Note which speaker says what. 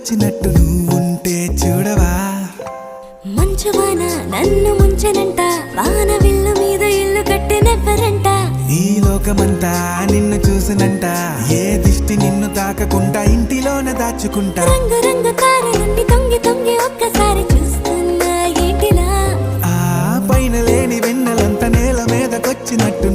Speaker 1: వచ్చినట్టు నువ్వుంటే చూడవా
Speaker 2: మంచువాన నన్ను ముంచెనంట వాన విల్లు మీద ఇల్లు కట్టెనెవ్వరంట
Speaker 1: ఈ లోకమంతా నిన్ను చూసినంట ఏ దిష్టి నిన్ను తాకకుండా ఇంటిలోన దాచుకుంటా
Speaker 2: రంగు రంగు తారలన్నీ తొంగి తొంగి ఒక్కసారి చూస్తున్నా ఏంటిలా
Speaker 1: ఆ పైన లేని వెన్నెలంత నేల మీదకొచ్చినట్టు